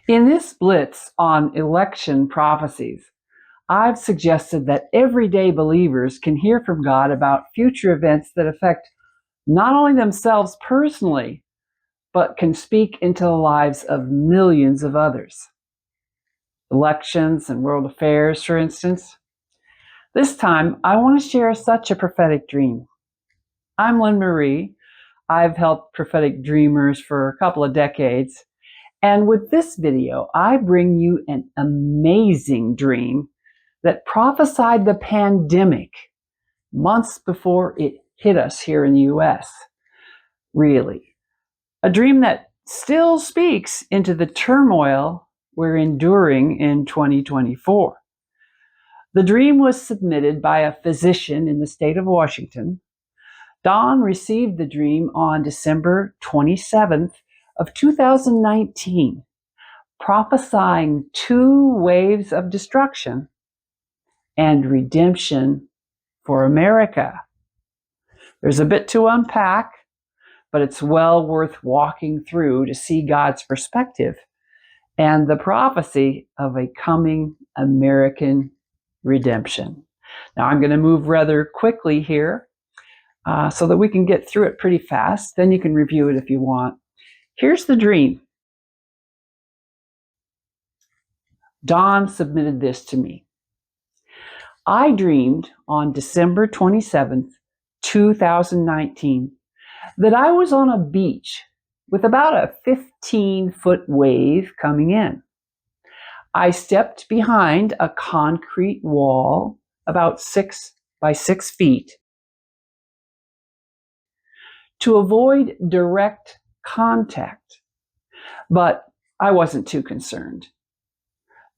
In this blitz on election prophecies, I've suggested that everyday believers can hear from God about future events that affect not only themselves personally, but can speak into the lives of millions of others. Elections and world affairs, for instance. This time, I want to share such a prophetic dream. I'm Lynn Marie. I've helped prophetic dreamers for a couple of decades. And with this video, I bring you an amazing dream that prophesied the pandemic months before it hit us here in the US. Really. A dream that still speaks into the turmoil we're enduring in 2024. The dream was submitted by a physician in the state of Washington. Don received the dream on December 27th of 2019, prophesying 2 waves of destruction and redemption for America. There's a bit to unpack, but it's well worth walking through to see God's perspective and the prophecy of a coming American redemption. Now, I'm going to move rather quickly here so that we can get through it pretty fast. Then you can review it if you want. Here's the dream. Don submitted this to me. I dreamed on December 27th, 2019, that I was on a beach with about a 15-foot wave coming in. I stepped behind a concrete wall about 6 by 6 feet to avoid direct contact, but I wasn't too concerned.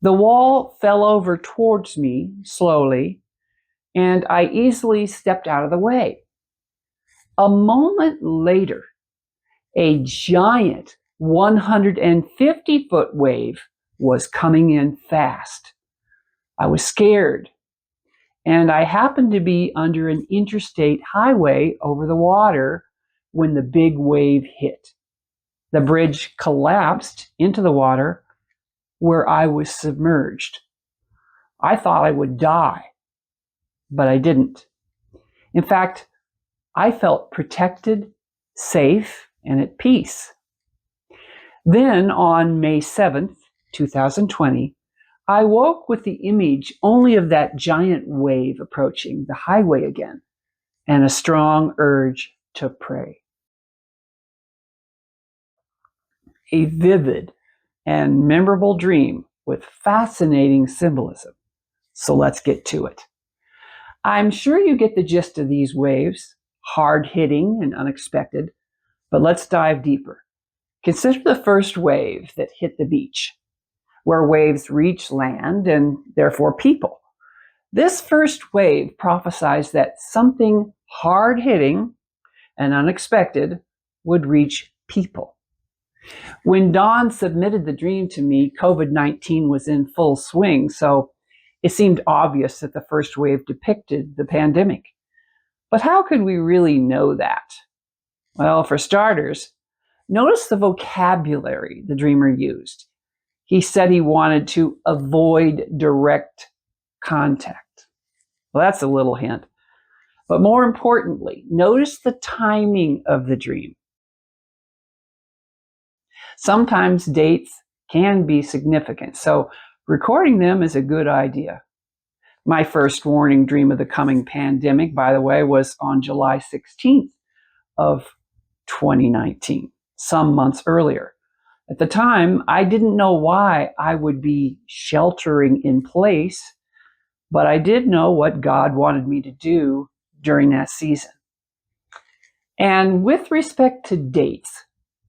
The wall fell over towards me slowly, and I easily stepped out of the way. A moment later, a giant 150-foot wave was coming in fast. I was scared, and I happened to be under an interstate highway over the water when the big wave hit. The bridge collapsed into the water where I was submerged. I thought I would die, but I didn't. In fact, I felt protected, safe, and at peace. Then on May 7th, 2020, I woke with the image only of that giant wave approaching the highway again and a strong urge to pray. A vivid and memorable dream with fascinating symbolism. So let's get to it. I'm sure you get the gist of these waves, hard-hitting and unexpected, but let's dive deeper. Consider the first wave that hit the beach, where waves reach land and therefore people. This first wave prophesies that something hard-hitting and unexpected would reach people. When Don submitted the dream to me, COVID-19 was in full swing, so it seemed obvious that the first wave depicted the pandemic. But how could we really know that? Well, for starters, notice the vocabulary the dreamer used. He said he wanted to avoid direct contact. Well, that's a little hint. But more importantly, notice the timing of the dream. Sometimes dates can be significant, so recording them is a good idea. My first warning dream of the coming pandemic, by the way, was on July 16th of 2019, some months earlier. At the time, I didn't know why I would be sheltering in place, but I did know what God wanted me to do during that season. And with respect to dates,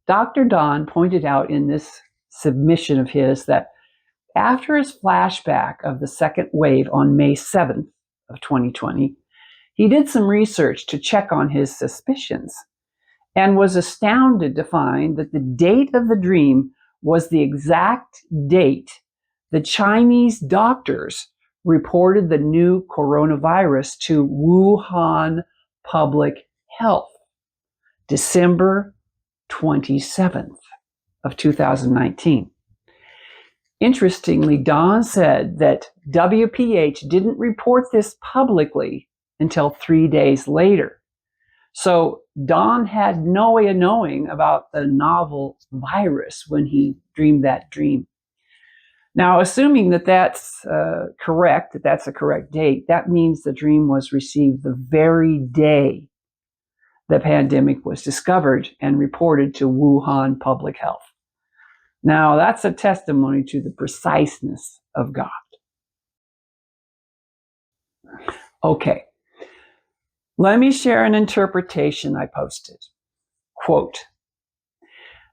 Dr. Don pointed out in this submission of his that after his flashback of the second wave on May 7th of 2020, he did some research to check on his suspicions and was astounded to find that the date of the dream was the exact date the Chinese doctors reported the new coronavirus to Wuhan Public Health, December 27th of 2019. Interestingly, Don said that WPH didn't report this publicly until 3 days later. So Don had no way of knowing about the novel virus when he dreamed that dream. Now, assuming that that's correct, that that's a correct date, that means the dream was received the very day the pandemic was discovered and reported to Wuhan Public Health. Now, that's a testimony to the preciseness of God. Okay, let me share an interpretation I posted. Quote,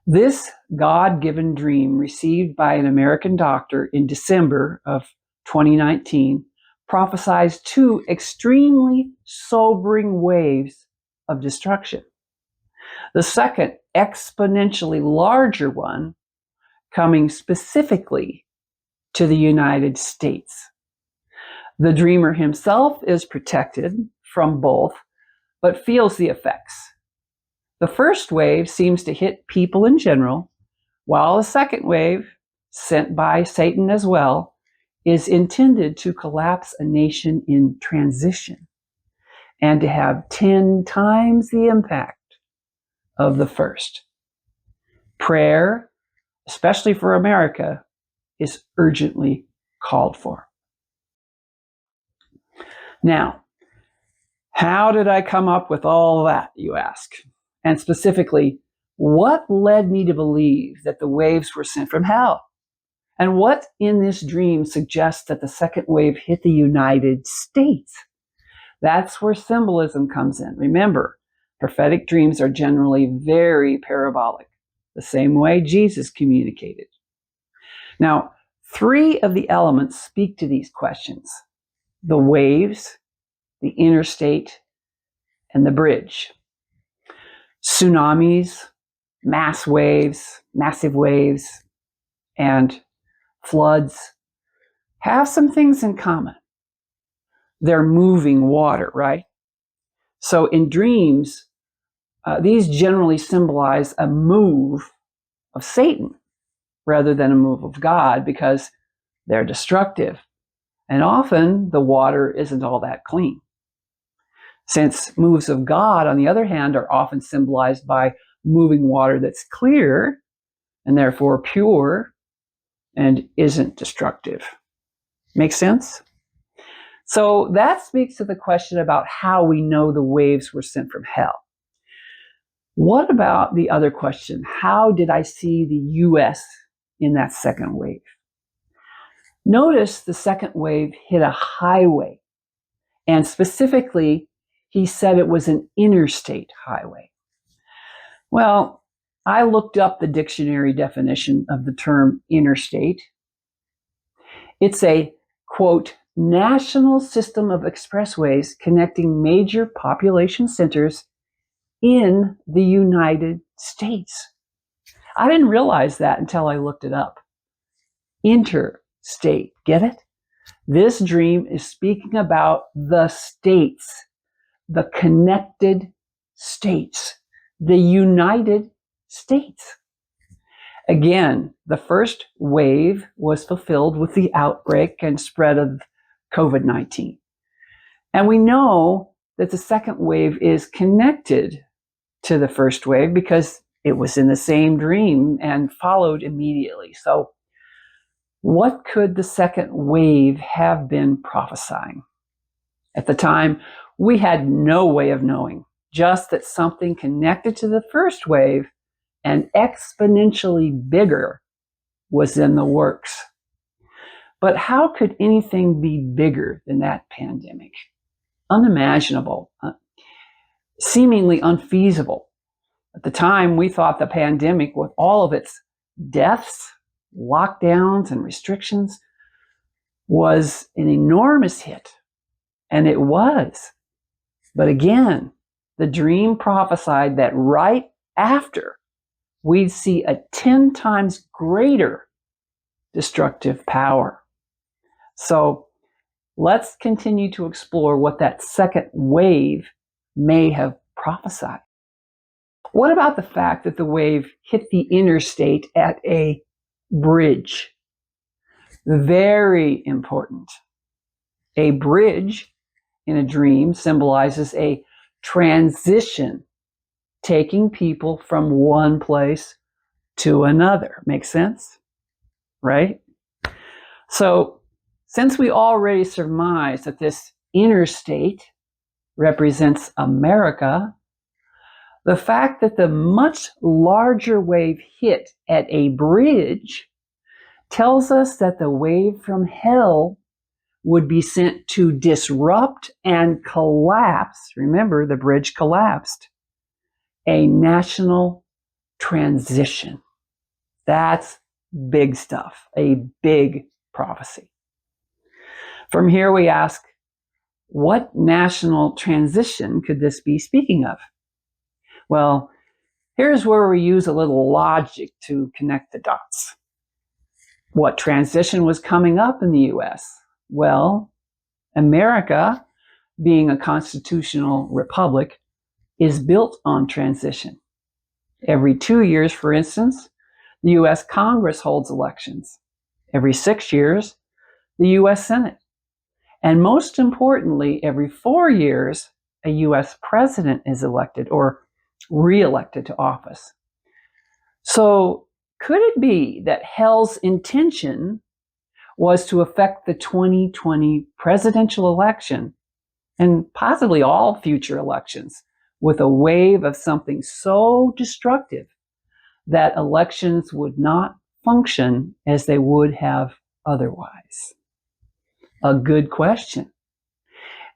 this God-given dream received by an American doctor in December of 2019 prophesies two extremely sobering waves of destruction. The second, exponentially larger one, coming specifically to the United States. The dreamer himself is protected from both, but feels the effects. The first wave seems to hit people in general, while the second wave, sent by Satan as well, is intended to collapse a nation in transition and to have 10 times the impact of the first. Prayer, especially for America, is urgently called for. Now, how did I come up with all that, you ask? And specifically, what led me to believe that the waves were sent from hell? And what in this dream suggests that the second wave hit the United States? That's where symbolism comes in. Remember, prophetic dreams are generally very parabolic, the same way Jesus communicated. Now, 3 of the elements speak to these questions: the waves, the interstate, and the bridge. Tsunamis, massive waves, and floods have some things in common. They're moving water, right? So in dreams, these generally symbolize a move of Satan rather than a move of God, because they're destructive. And often the water isn't all that clean. Since moves of God, on the other hand, are often symbolized by moving water that's clear and therefore pure and isn't destructive. Make sense? So that speaks to the question about how we know the waves were sent from hell. What about the other question? How did I see the U.S. in that second wave? Notice the second wave hit a highway, and specifically, he said it was an interstate highway. Well, I looked up the dictionary definition of the term interstate. It's a, quote, national system of expressways connecting major population centers in the United States. I didn't realize that until I looked it up. Interstate, get it? This dream is speaking about the states, the connected states, the United States. Again, the first wave was fulfilled with the outbreak and spread of COVID-19. And we know that the second wave is connected to the first wave because it was in the same dream and followed immediately. So what could the second wave have been prophesying? At the time, we had no way of knowing, just that something connected to the first wave and exponentially bigger was in the works. But how could anything be bigger than that pandemic? Unimaginable, seemingly unfeasible. At the time, we thought the pandemic, with all of its deaths, lockdowns, and restrictions, was an enormous hit. And it was. But again, the dream prophesied that right after, we'd see a 10 times greater destructive power. So let's continue to explore what that second wave may have prophesied. What about the fact that the wave hit the interstate at a bridge? Very important. A bridge in a dream symbolizes a transition, taking people from one place to another. Makes sense? Right? So, since we already surmised that this interstate represents America, the fact that the much larger wave hit at a bridge tells us that the wave from hell would be sent to disrupt and collapse. Remember, the bridge collapsed. A national transition. That's big stuff, a big prophecy. From here, we ask, what national transition could this be speaking of? Well, here's where we use a little logic to connect the dots. What transition was coming up in the US? Well, America, being a constitutional republic, is built on transition. Every 2 years, for instance, the US Congress holds elections. Every 6 years, the US Senate. And most importantly, every 4 years, a US president is elected or re-elected to office. So could it be that hell's intention was to affect the 2020 presidential election and possibly all future elections with a wave of something so destructive that elections would not function as they would have otherwise? A good question.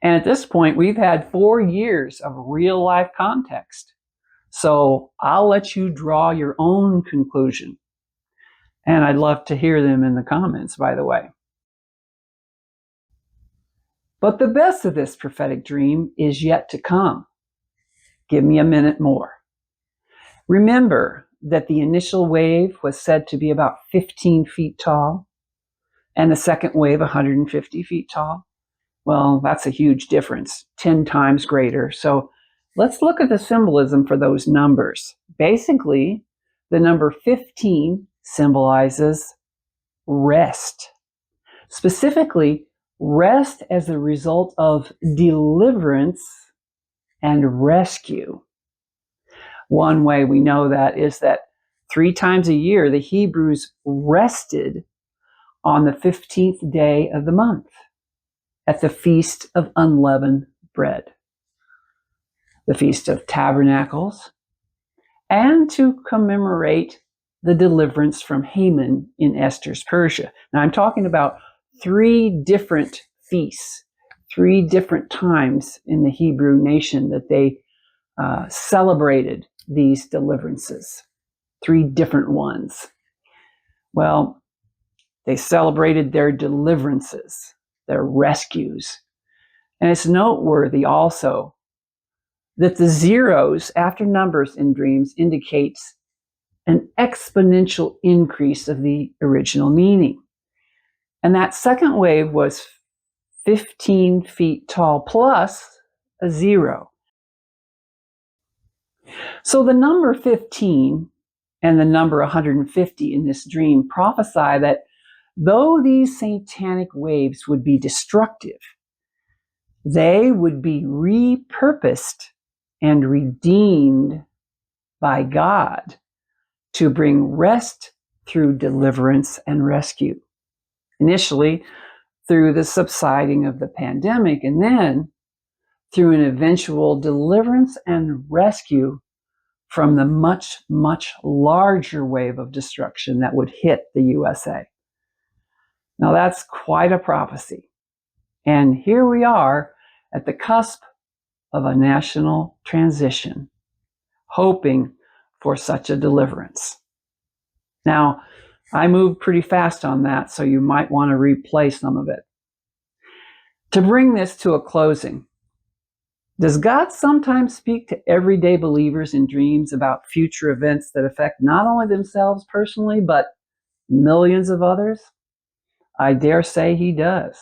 And at this point, we've had 4 years of real life context. So I'll let you draw your own conclusion. And I'd love to hear them in the comments, by the way. But the best of this prophetic dream is yet to come. Give me a minute more. Remember that the initial wave was said to be about 15 feet tall, and the second wave 150 feet tall. Well, that's a huge difference, 10 times greater. So let's look at the symbolism for those numbers. Basically, the number 15 symbolizes rest. Specifically, rest as a result of deliverance and rescue. One way we know that is that 3 times a year, the Hebrews rested on the 15th day of the month at the Feast of Unleavened Bread, the Feast of Tabernacles, and to commemorate the deliverance from Haman in Esther's Persia. Now, I'm talking about 3 different feasts, 3 different times in the Hebrew nation that they celebrated these deliverances, 3 different ones. Well, they celebrated their deliverances, their rescues. And it's noteworthy also that the zeros after numbers in dreams indicates an exponential increase of the original meaning. And that second wave was 15 feet tall plus a 0. So the number 15 and the number 150 in this dream prophesy that though these satanic waves would be destructive, they would be repurposed and redeemed by God to bring rest through deliverance and rescue. Initially, through the subsiding of the pandemic, and then through an eventual deliverance and rescue from the much, much larger wave of destruction that would hit the USA. Now that's quite a prophecy. And here we are at the cusp of a national transition, hoping for such a deliverance. Now, I moved pretty fast on that, so you might want to replay some of it. To bring this to a closing, does God sometimes speak to everyday believers in dreams about future events that affect not only themselves personally, but millions of others? I dare say he does.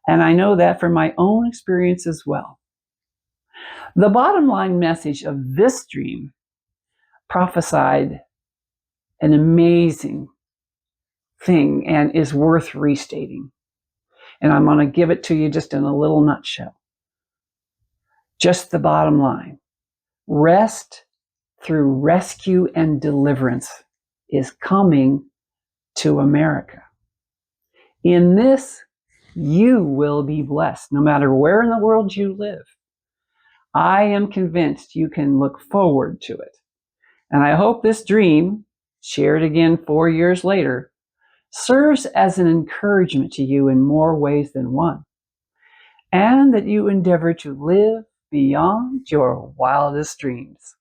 And I know that from my own experience as well. The bottom line message of this dream prophesied an amazing thing and is worth restating. And I'm going to give it to you just in a little nutshell. Just the bottom line. Rest through rescue and deliverance is coming to America. In this, you will be blessed, no matter where in the world you live. I am convinced you can look forward to it. And I hope this dream, shared again 4 years later, serves as an encouragement to you in more ways than one, and that you endeavor to live beyond your wildest dreams.